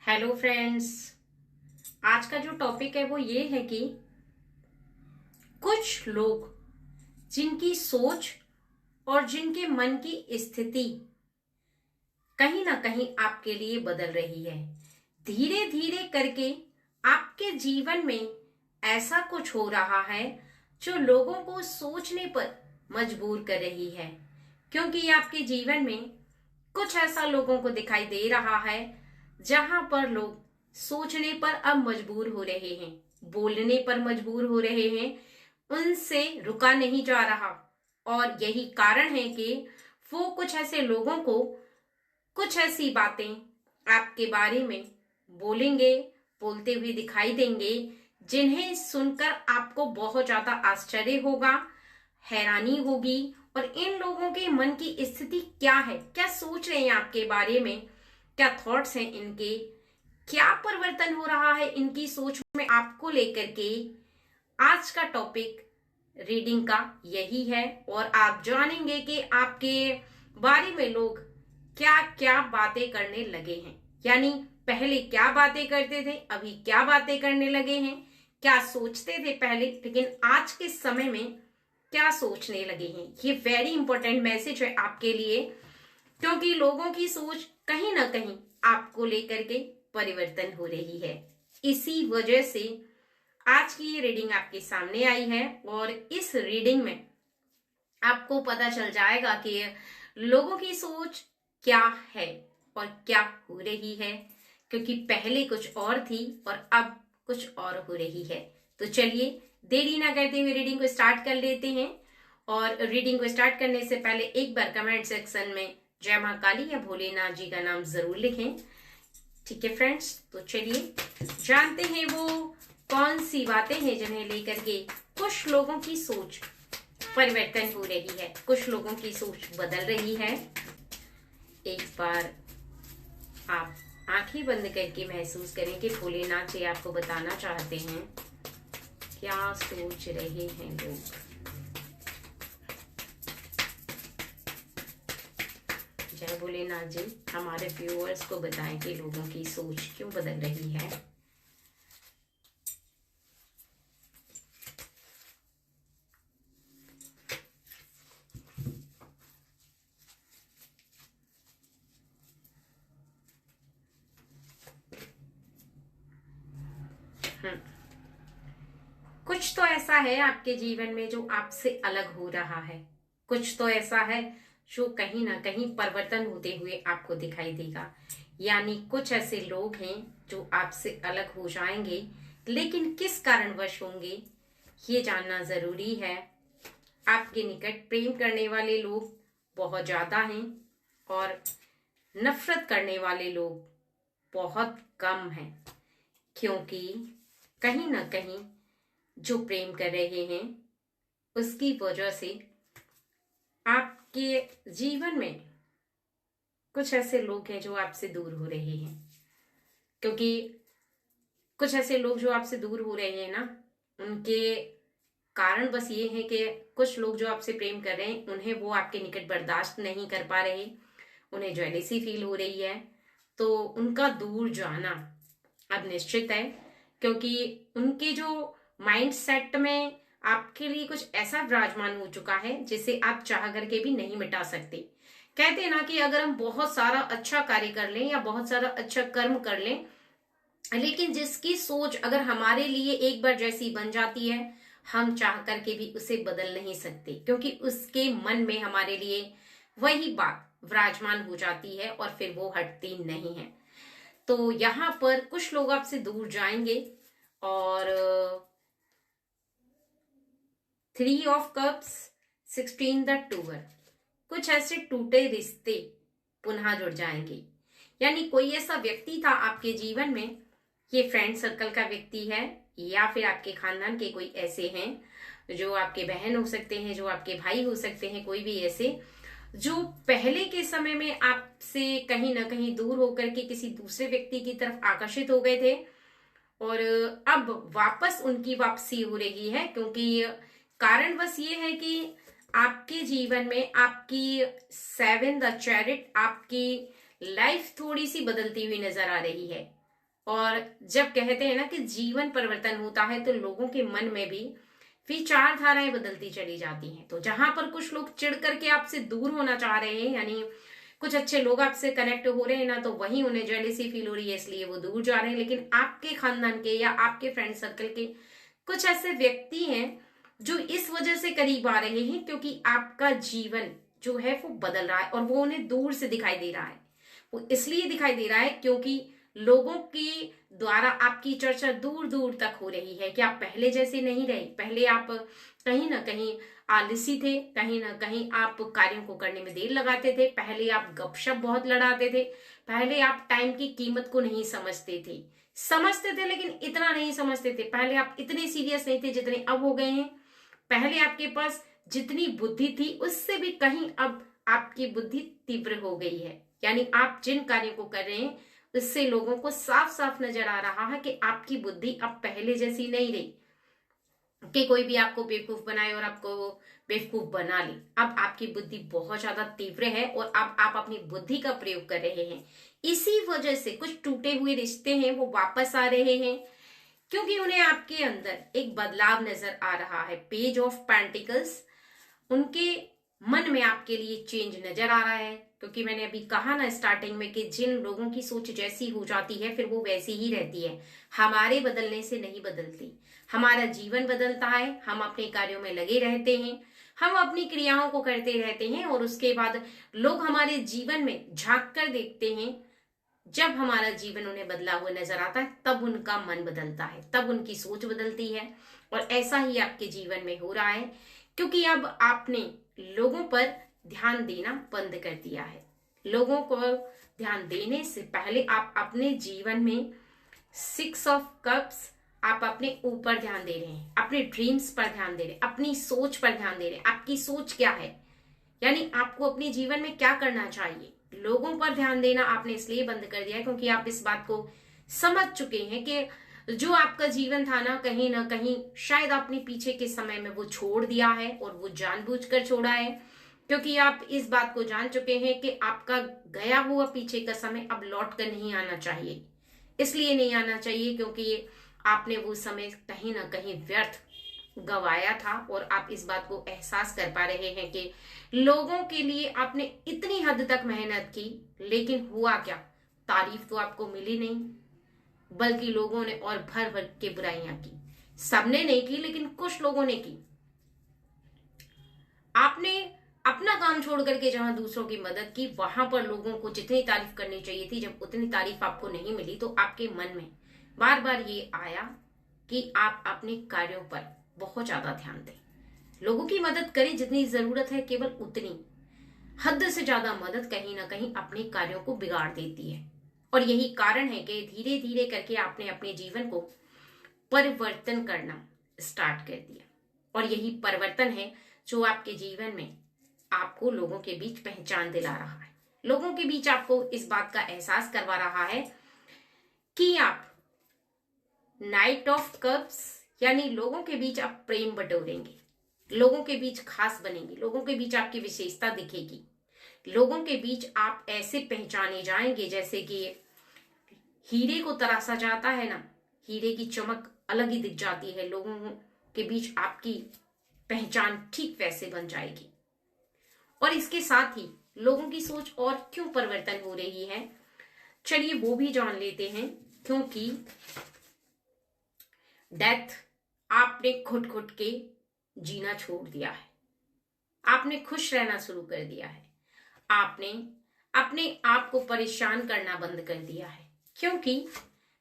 Hello friends. आज का जो टॉपिक है वो ये है कि कुछ लोग जिनकी सोच और जिनके मन की स्थिति कहीं ना कहीं आपके लिए बदल रही है। धीरे धीरे करके आपके जीवन में ऐसा कुछ हो रहा है जो लोगों को सोचने पर मजबूर कर रही है, क्योंकि आपके जीवन में कुछ ऐसा लोगों को दिखाई दे रहा है जहां पर लोग सोचने पर अब मजबूर हो रहे हैं, बोलने पर मजबूर हो रहे हैं, उनसे रुका नहीं जा रहा। और यही कारण है कि वो कुछ ऐसे लोगों को कुछ ऐसी बातें आपके बारे में बोलेंगे, बोलते हुए दिखाई देंगे, जिन्हें सुनकर आपको बहुत ज्यादा आश्चर्य होगा, हैरानी होगी। और इन लोगों के मन की स्थिति क्या है, क्या सोच रहे हैं आपके बारे में, क्या थॉट्स हैं इनके, क्या परिवर्तन हो रहा है इनकी सोच में आपको लेकर के। आज का टॉपिक रीडिंग का यही है और आप जानेंगे कि आपके बारे में लोग क्या क्या बातें करने लगे हैं, यानी पहले क्या बातें करते थे, अभी क्या बातें करने लगे हैं, क्या सोचते थे पहले लेकिन आज के समय में क्या सोचने लगे हैं। ये वेरी इंपॉर्टेंट मैसेज है आपके लिए, क्योंकि लोगों की सोच कहीं ना कहीं आपको लेकर के परिवर्तन हो रही है। इसी वजह से आज की ये रीडिंग आपके सामने आई है और इस रीडिंग में आपको पता चल जाएगा कि लोगों की सोच क्या है और क्या हो रही है, क्योंकि पहले कुछ और थी और अब कुछ और हो रही है। तो चलिए देरी ना करते हुए रीडिंग को स्टार्ट कर लेते हैं। और रीडिंग को स्टार्ट करने से पहले एक बार कमेंट सेक्शन में जय मां काली या भोलेनाथ जी का नाम जरूर लिखें। ठीक है फ्रेंड्स, तो चलिए जानते हैं वो कौन सी बातें हैं जिन्हें लेकर के कुछ लोगों की सोच परिवर्तन हो रही है, कुछ लोगों की सोच बदल रही है। एक बार आप आंखें बंद करके महसूस करें कि भोलेनाथ जी आपको बताना चाहते हैं क्या सोच रहे हैं लोग। जय भोलेनाथ जी, हमारे व्यूअर्स को बताएं कि लोगों की सोच क्यों बदल रही है। कुछ तो ऐसा है आपके जीवन में जो आपसे अलग हो रहा है, कुछ तो ऐसा है जो कहीं ना कहीं परिवर्तन होते हुए आपको दिखाई देगा। यानी कुछ ऐसे लोग हैं जो आपसे अलग हो जाएंगे, लेकिन किस कारणवश होंगे ये जानना जरूरी है। आपके निकट प्रेम करने वाले लोग बहुत ज्यादा हैं और नफरत करने वाले लोग बहुत कम हैं, क्योंकि कहीं ना कहीं जो प्रेम कर रहे हैं उसकी वजह से आपके जीवन में कुछ ऐसे लोग हैं जो आपसे दूर हो रहे हैं। क्योंकि कुछ ऐसे लोग जो आपसे दूर हो रहे हैं ना, उनके कारण बस ये है कि कुछ लोग जो आपसे प्रेम कर रहे हैं उन्हें वो आपके निकट बर्दाश्त नहीं कर पा रहे, उन्हें जेलसी फील हो रही है, तो उनका दूर जाना अब निश्चित है। क्योंकि उनके जो माइंड सेट में आपके लिए कुछ ऐसा विराजमान हो चुका है जिसे आप चाह करके भी नहीं मिटा सकते। कहते हैं ना कि अगर हम बहुत सारा अच्छा कार्य कर लें या बहुत सारा अच्छा कर्म कर लें, लेकिन जिसकी सोच अगर हमारे लिए एक बार जैसी बन जाती है, हम चाह करके भी उसे बदल नहीं सकते, क्योंकि उसके मन में हमारे लिए वही बात विराजमान हो जाती है और फिर वो हटती नहीं है। तो यहाँ पर कुछ लोग आपसे दूर जाएंगे और 3 ऑफ कप्स, 16 द टूअर, कुछ ऐसे टूटे रिश्ते पुनः जुड़ जाएंगे। यानी कोई ऐसा व्यक्ति था आपके जीवन में, ये फ्रेंड सर्कल का व्यक्ति है या फिर आपके खानदान के कोई ऐसे हैं जो आपके बहन हो सकते हैं, जो आपके भाई हो सकते हैं, कोई भी ऐसे जो पहले के समय में आपसे कहीं ना कहीं दूर होकर के किसी दूसरे व्यक्ति की तरफ आकर्षित हो गए थे और अब वापस उनकी वापसी हो रही है। क्योंकि कारण बस ये है कि आपके जीवन में आपकी 7 द चैरिट, आपकी लाइफ थोड़ी सी बदलती हुई नजर आ रही है। और जब कहते हैं ना कि जीवन परिवर्तन होता है तो लोगों के मन में भी विचारधाराएं बदलती चली जाती हैं। तो जहां पर कुछ लोग चिढ़ करके आपसे दूर होना चाह रहे हैं, यानी कुछ अच्छे लोग आपसे कनेक्ट हो रहे हैं ना, तो वहीं उन्हें जेलसी फील हो रही है, इसलिए वो दूर जा रहे हैं। लेकिन आपके खानदान के या आपके फ्रेंड सर्कल के कुछ ऐसे व्यक्ति हैं जो इस वजह से करीब आ रहे हैं क्योंकि आपका जीवन जो है वो बदल रहा है और वो उन्हें दूर से दिखाई दे रहा है। वो इसलिए दिखाई दे रहा है क्योंकि लोगों के द्वारा आपकी चर्चा दूर दूर तक हो रही है कि आप पहले जैसे नहीं रहे। पहले आप कहीं ना कहीं आलसी थे, कहीं ना कहीं आप कार्यों को करने में देर लगाते थे, पहले आप गपशप बहुत लड़ाते थे, पहले आप टाइम की कीमत को नहीं समझते थे लेकिन इतना नहीं समझते थे। पहले आप इतने सीरियस नहीं थे जितने अब हो गए हैं। पहले आपके पास जितनी बुद्धि थी उससे भी कहीं अब आपकी बुद्धि तीव्र हो गई है, यानी आप जिन कार्यों को कर रहे हैं उससे लोगों को साफ साफ नजर आ रहा है कि आपकी बुद्धि अब पहले जैसी नहीं रही कि कोई भी आपको बेवकूफ बनाए और आपको बेवकूफ बना ले। अब आपकी बुद्धि बहुत ज्यादा तीव्र है और अब आप अपनी बुद्धि का प्रयोग कर रहे हैं। इसी वजह से कुछ टूटे हुए रिश्ते हैं वो वापस आ रहे हैं क्योंकि उन्हें आपके अंदर एक बदलाव नजर आ रहा है। पेज ऑफ पेंटिकल्स, उनके मन में आपके लिए चेंज नजर आ रहा है क्योंकि मैंने अभी कहा ना स्टार्टिंग में कि जिन लोगों की सोच जैसी हो जाती है फिर वो वैसी ही रहती है। हमारे बदलने से नहीं बदलती, हमारा जीवन बदलता है। हम अपने कार्यों में लगे रहते हैं, हम अपनी क्रियाओं को करते रहते हैं और उसके बाद लोग हमारे जीवन में झांक कर देखते हैं। जब हमारा जीवन उन्हें बदला हुआ नजर आता है तब उनका मन बदलता है, तब उनकी सोच बदलती है। और ऐसा ही आपके जीवन में हो रहा है क्योंकि अब आपने लोगों पर ध्यान देना बंद कर दिया है। लोगों को ध्यान देने से पहले आप अपने जीवन में 6 ऑफ कप्स, आप अपने ऊपर ध्यान दे रहे हैं, अपने ड्रीम्स पर ध्यान दे रहे हैं, अपनी सोच पर ध्यान दे रहे हैं। आपकी सोच क्या है, यानी आपको अपने जीवन में क्या करना चाहिए। लोगों पर ध्यान देना आपने इसलिए बंद कर दिया है क्योंकि आप इस बात को समझ चुके हैं कि जो आपका जीवन था ना कहीं शायद आपने पीछे के समय में वो छोड़ दिया है और वो जानबूझकर छोड़ा है क्योंकि आप इस बात को जान चुके हैं कि आपका गया हुआ पीछे का समय अब लौट कर नहीं आना चाहिए। इसलिए नहीं आना चाहिए क्योंकि आपने वो समय कहीं ना कहीं व्यर्थ गवाया था और आप इस बात को एहसास कर पा रहे हैं कि लोगों के लिए आपने इतनी हद तक मेहनत की लेकिन हुआ क्या, तारीफ तो आपको मिली नहीं, बल्कि लोगों ने और भर भर के बुराइयां की। सबने नहीं की लेकिन कुछ लोगों ने की। आपने अपना काम छोड़ करके जहां दूसरों की मदद की वहां पर लोगों को जितनी तारीफ करनी चाहिए थी, जब उतनी तारीफ आपको नहीं मिली तो आपके मन में बार बार ये आया कि आप अपने कार्यों पर बहुत ज्यादा ध्यान दें, लोगों की मदद करें जितनी जरूरत है, केवल उतनी। हद से ज्यादा मदद कहीं ना कहीं अपने कार्यों को बिगाड़ देती है और यही कारण है कि धीरे धीरे करके आपने अपने जीवन को परिवर्तन करना स्टार्ट कर दिया और यही परिवर्तन है जो आपके जीवन में आपको लोगों के बीच पहचान दिला रहा है, लोगों के बीच आपको इस बात का एहसास करवा रहा है कि आप नाइट ऑफ कप्स, यानी लोगों के बीच आप प्रेम बटोरेंगे, लोगों के बीच खास बनेंगे, लोगों के बीच आपकी विशेषता दिखेगी, लोगों के बीच आप ऐसे पहचाने जाएंगे जैसे कि हीरे को तराशा जाता है ना, हीरे की चमक अलग ही दिख जाती है, लोगों के बीच आपकी पहचान ठीक वैसे बन जाएगी। और इसके साथ ही लोगों की सोच और क्यों परिवर्तन हो रही है, चलिए वो भी जान लेते हैं। क्योंकि डेथ, आपने घुट घुट के जीना छोड़ दिया है, आपने खुश रहना शुरू कर दिया है, आपने अपने आप को परेशान करना बंद कर दिया है। क्योंकि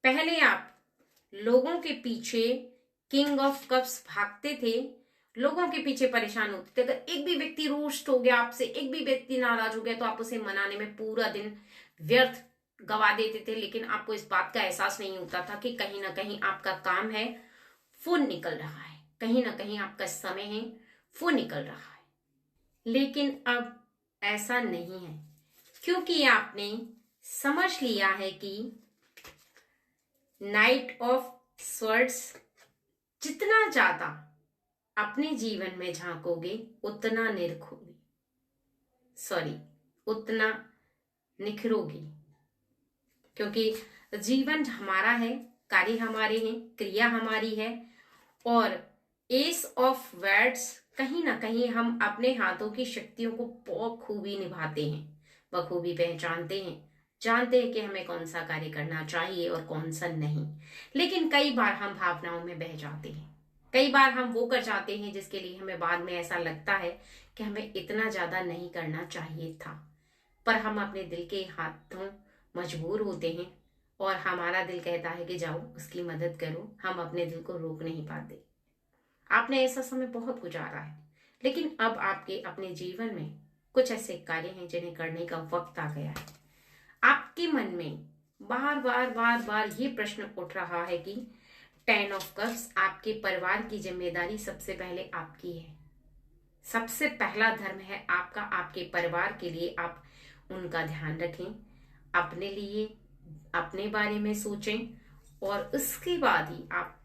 पहले आप लोगों के पीछे किंग ऑफ कप्स भागते थे, लोगों के पीछे परेशान होते थे। अगर एक भी व्यक्ति रूष्ट हो गया आपसे, एक भी व्यक्ति नाराज हो गया तो आप उसे मनाने में पूरा दिन व्यर्थ गवा देते थे, लेकिन आपको इस बात का एहसास नहीं होता था कि कहीं ना कहीं आपका काम है वो निकल रहा है, कहीं ना कहीं आपका समय है वो निकल रहा है। लेकिन अब ऐसा नहीं है क्योंकि आपने समझ लिया है कि नाइट ऑफ स्वर्ड्स, जितना ज्यादा अपने जीवन में झांकोगे उतना उतना निखरोगे। क्योंकि जीवन हमारा है, कार्य हमारे हैं, क्रिया हमारी है। और एस ऑफ वर्ड्स, कहीं ना कहीं हम अपने हाथों की शक्तियों को बखूबी निभाते हैं, बखूबी पहचानते हैं, जानते हैं कि हमें कौन सा कार्य करना चाहिए और कौन सा नहीं। लेकिन कई बार हम भावनाओं में बह जाते हैं, कई बार हम वो कर जाते हैं जिसके लिए हमें बाद में ऐसा लगता है कि हमें इतना ज्यादा नहीं करना चाहिए था। पर हम अपने दिल के हाथों मजबूर होते हैं और हमारा दिल कहता है कि जाओ उसकी मदद करो, हम अपने दिल को रोक नहीं पाते। आपने ऐसा समय बहुत गुजारा है, लेकिन अब आपके अपने जीवन में कुछ ऐसे कार्य हैं जिन्हें करने का वक्त आ गया है। आपके मन में बार बार बार बार ये प्रश्न उठ रहा है कि 10 ऑफ कप्स, आपके परिवार की जिम्मेदारी सबसे पहले आपकी है। सबसे पहला धर्म है आपका, आपके परिवार के लिए आप उनका ध्यान रखें, अपने लिए अपने बारे में सोचें और उसके बाद ही आप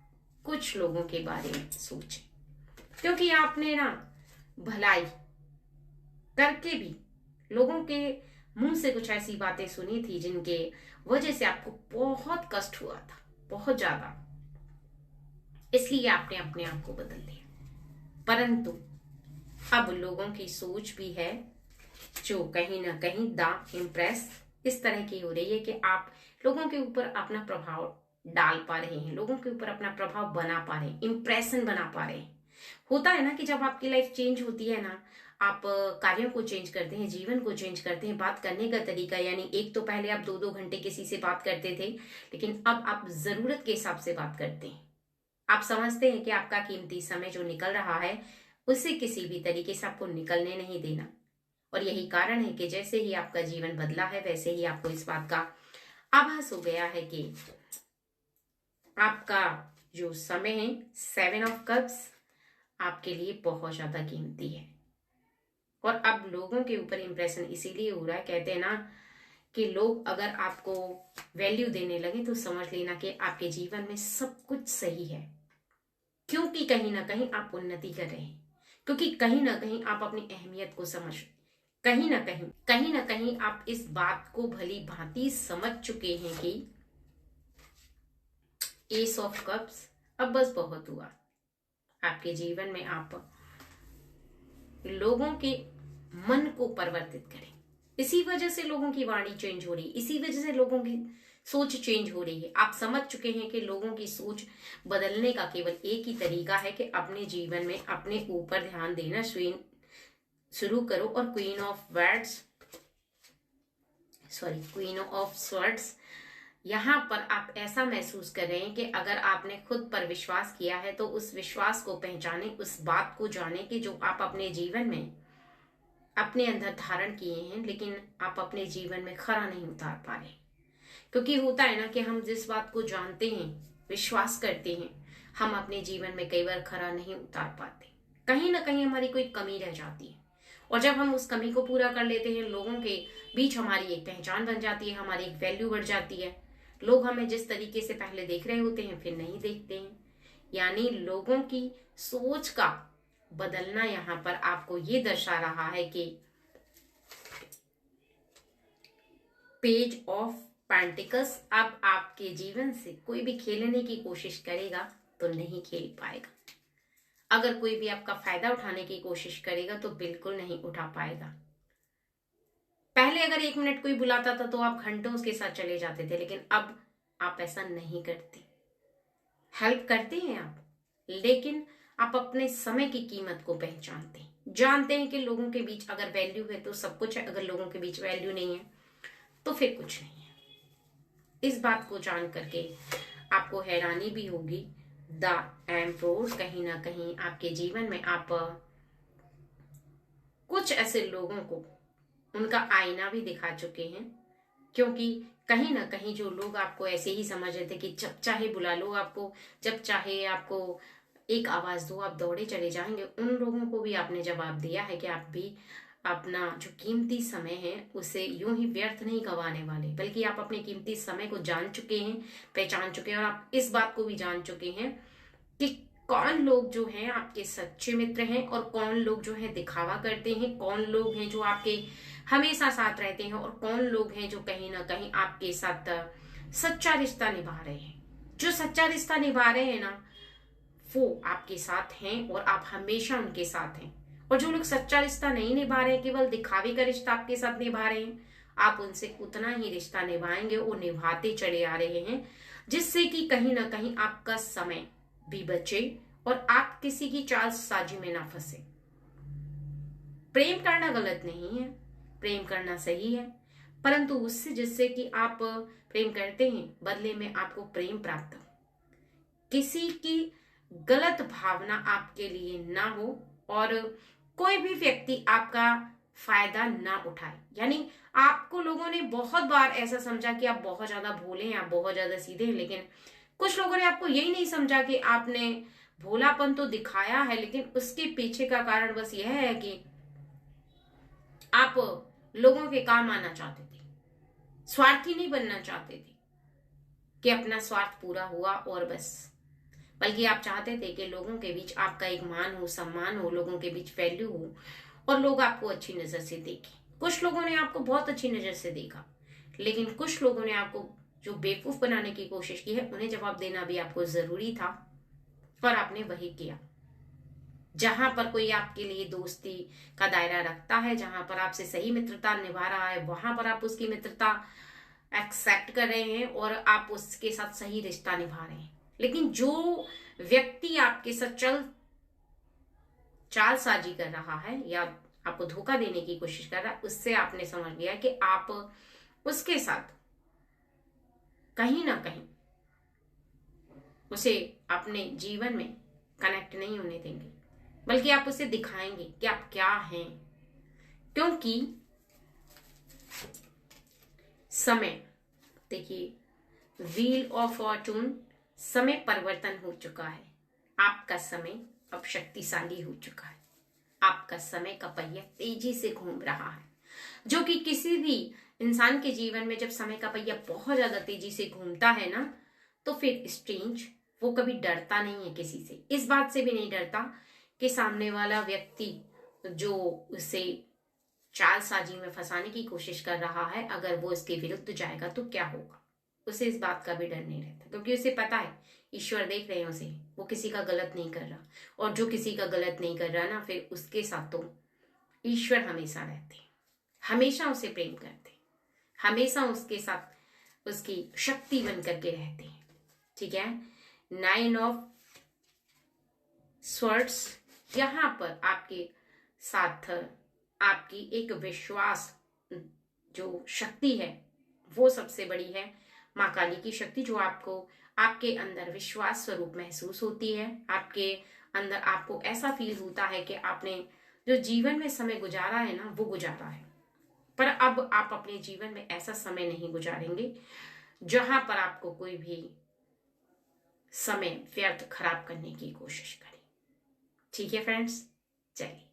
कुछ लोगों के बारे में सोचें। क्योंकि आपने ना भलाई करके भी लोगों के मुंह से कुछ ऐसी बातें सुनी थी जिनके वजह से आपको बहुत कष्ट हुआ था, बहुत ज्यादा। इसलिए आपने अपने आप को बदल लिया। परंतु अब लोगों की सोच भी है जो कहीं ना कहीं द इम्प्रेस इस तरह की हो रही है कि आप लोगों के ऊपर अपना प्रभाव डाल पा रहे हैं, लोगों के ऊपर अपना प्रभाव बना पा रहे हैं, इंप्रेशन बना पा रहे हैं। होता है ना कि जब आपकी लाइफ चेंज होती है ना, आप कार्यों को चेंज करते हैं, जीवन को चेंज करते हैं, बात करने का तरीका, यानी एक तो पहले आप 2-2 घंटे किसी से बात करते थे, लेकिन अब आप जरूरत के हिसाब से बात करते हैं। आप समझते हैं कि आपका कीमती समय जो निकल रहा है उसे किसी भी तरीके से आपको निकलने नहीं देना। और यही कारण है कि जैसे ही आपका जीवन बदला है वैसे ही आपको इस बात का आभास हो गया है कि आपका जो समय है 7 ऑफ कप्स आपके लिए बहुत ज्यादा कीमती है। और अब लोगों के ऊपर इंप्रेशन इसीलिए हो रहा है, कहते हैं ना कि लोग अगर आपको वैल्यू देने लगे तो समझ लेना कि आपके जीवन में सब कुछ सही है, क्योंकि कहीं ना कहीं आप उन्नति कर रहे हैं, क्योंकि कहीं ना कहीं आप अपनी अहमियत को समझ, कहीं ना कहीं आप इस बात को भली भांति समझ चुके हैं कि एस ऑफ कप्स अब बस बहुत हुआ। आपके जीवन में आप लोगों के मन को परिवर्तित करें। इसी वजह से लोगों की वाणी चेंज हो रही है, इसी वजह से लोगों की सोच चेंज हो रही है। आप समझ चुके हैं कि लोगों की सोच बदलने का केवल एक ही तरीका है कि अपने जीवन में अपने ऊपर ध्यान देना शुरू करो। और क्वीन ऑफ स्वर्ड्स, यहाँ पर आप ऐसा महसूस कर रहे हैं कि अगर आपने खुद पर विश्वास किया है तो उस विश्वास को पहचाने, उस बात को जाने कि जो आप अपने जीवन में अपने अंदर धारण किए हैं, लेकिन आप अपने जीवन में खरा नहीं उतार पा रहे। क्योंकि होता है ना कि हम जिस बात को जानते हैं, विश्वास करते हैं, हम अपने जीवन में कई बार खरा नहीं उतार पाते। कहीं ना कहीं हमारी कोई कमी रह जाती है, और जब हम उस कमी को पूरा कर लेते हैं, लोगों के बीच हमारी एक पहचान बन जाती है, हमारी एक वैल्यू बढ़ जाती है। लोग हमें जिस तरीके से पहले देख रहे होते हैं फिर नहीं देखते हैं। यानी लोगों की सोच का बदलना यहाँ पर आपको ये दर्शा रहा है कि पेज ऑफ पेंटिकल्स अब आपके जीवन से कोई भी खेलने की कोशिश करेगा तो नहीं खेल पाएगा। अगर कोई भी आपका फायदा उठाने की कोशिश करेगा तो बिल्कुल नहीं उठा पाएगा। पहले अगर 1 मिनट कोई बुलाता था तो आप घंटों उसके साथ चले जाते थे, लेकिन अब आप ऐसा नहीं करते। हेल्प करते हैं आप, लेकिन आप अपने समय की कीमत को पहचानते हैं, जानते हैं कि लोगों के बीच अगर वैल्यू है तो सब कुछ है, अगर लोगों के बीच वैल्यू नहीं है तो फिर कुछ नहीं है। इस बात को जान करके आपको हैरानी भी होगी। द एम्परर, कहीं ना कहीं आपके जीवन में आप कुछ ऐसे लोगों को उनका आईना भी दिखा चुके हैं, क्योंकि कहीं ना कहीं जो लोग आपको ऐसे ही समझ रहे थे कि जब चाहे बुला लो आपको, जब चाहे आपको एक आवाज दो आप दौड़े चले जाएंगे, उन लोगों को भी आपने जवाब दिया है कि आप भी अपना जो कीमती समय है उसे यूं ही व्यर्थ नहीं गंवाने वाले, बल्कि आप अपने कीमती समय को जान चुके हैं, पहचान चुके हैं, और आप इस बात को भी जान चुके हैं कि कौन लोग जो हैं आपके सच्चे मित्र हैं और कौन लोग जो है दिखावा करते हैं, कौन लोग हैं जो आपके हमेशा साथ रहते हैं और कौन लोग हैं जो कहीं ना कहीं आपके साथ सच्चा रिश्ता निभा रहे हैं। जो सच्चा रिश्ता निभा रहे हैं ना, वो आपके साथ हैं और आप हमेशा उनके साथ हैं। और जो लोग सच्चा रिश्ता नहीं निभा रहे हैं, केवल दिखावे का रिश्ता आपके साथ निभा रहे हैं, आप उनसे उतना ही रिश्ता निभाएंगे और निभाते चले आ रहे हैं, जिससे कि कहीं ना कहीं आपका समय भी बचे और आप किसी की चालसाजी में ना फंसे। प्रेम करना गलत नहीं है, प्रेम करना सही है, परंतु उससे जिससे कि आप प्रेम करते हैं बदले में आपको प्रेम प्राप्त हो, किसी की गलत भावना आपके लिए ना हो और कोई भी व्यक्ति आपका फायदा ना उठाए। यानी आपको लोगों ने बहुत बार ऐसा समझा कि आप बहुत ज्यादा भोले हैं, आप बहुत ज्यादा सीधे हैं, लेकिन कुछ लोगों ने आपको यही नहीं समझा कि आपने भोलापन तो दिखाया है, लेकिन उसके पीछे का कारण बस यह है कि आप लोगों के काम आना चाहते थे, स्वार्थी नहीं बनना चाहते थे कि अपना स्वार्थ पूरा हुआ और बस, बल्कि आप चाहते थे कि लोगों के बीच आपका एक मान हो, सम्मान हो, लोगों के बीच वैल्यू हो और लोग आपको अच्छी नजर से देखें। कुछ लोगों ने आपको बहुत अच्छी नजर से देखा, लेकिन कुछ लोगों ने आपको जो बेवकूफ बनाने की कोशिश की है, उन्हें जवाब देना भी आपको जरूरी था और आपने वही किया। जहां पर कोई आपके लिए दोस्ती का दायरा रखता है, जहां पर आपसे सही मित्रता निभा रहा है, वहां पर आप उसकी मित्रता एक्सेप्ट कर रहे हैं और आप उसके साथ सही रिश्ता निभा रहे हैं। लेकिन जो व्यक्ति आपके साथ चालसाजी कर रहा है या आपको धोखा देने की कोशिश कर रहा है, उससे आपने समझ लिया कि आप उसके साथ कहीं ना कहीं उसे अपने जीवन में कनेक्ट नहीं होने देंगे, बल्कि आप उसे दिखाएंगे कि आप क्या हैं। क्योंकि समय, देखिए, व्हील ऑफ फॉर्चून, समय परिवर्तन हो चुका है। आपका समय अब शक्तिशाली हो चुका है। आपका समय का पहिया तेजी से घूम रहा है, जो कि किसी भी इंसान के जीवन में जब समय का पहिया बहुत ज्यादा तेजी से घूमता है ना, तो फिर स्ट्रेंज, वो कभी डरता नहीं है किसी से। इस बात से भी नहीं डरता कि सामने वाला व्यक्ति जो उसे चालसाजी में फंसाने की कोशिश कर रहा है, अगर वो इसके विरुद्ध जाएगा तो क्या होगा। उसे इस बात का भी डर नहीं रहता, क्योंकि उसे पता है ईश्वर देख रहे हैं उसे, वो किसी का गलत नहीं कर रहा। और जो किसी का गलत नहीं कर रहा ना, फिर उसके साथ तो ईश्वर हमेशा रहते, हमेशा उसे प्रेम करते, हमेशा उसके साथ उसकी शक्ति बन करके रहते हैं। ठीक है, 9 ऑफ स्वर्ड्स, यहां पर आपके साथ आपकी एक विश्वास जो शक्ति है वो सबसे बड़ी है, माँ काली की शक्ति, जो आपको आपके अंदर विश्वास स्वरूप महसूस होती है। आपके अंदर आपको ऐसा फील होता है कि आपने जो जीवन में समय गुजारा है ना, वो गुजारा है, पर अब आप अपने जीवन में ऐसा समय नहीं गुजारेंगे जहां पर आपको कोई भी समय व्यर्थ खराब करने की कोशिश करे। ठीक है फ्रेंड्स, चलिए।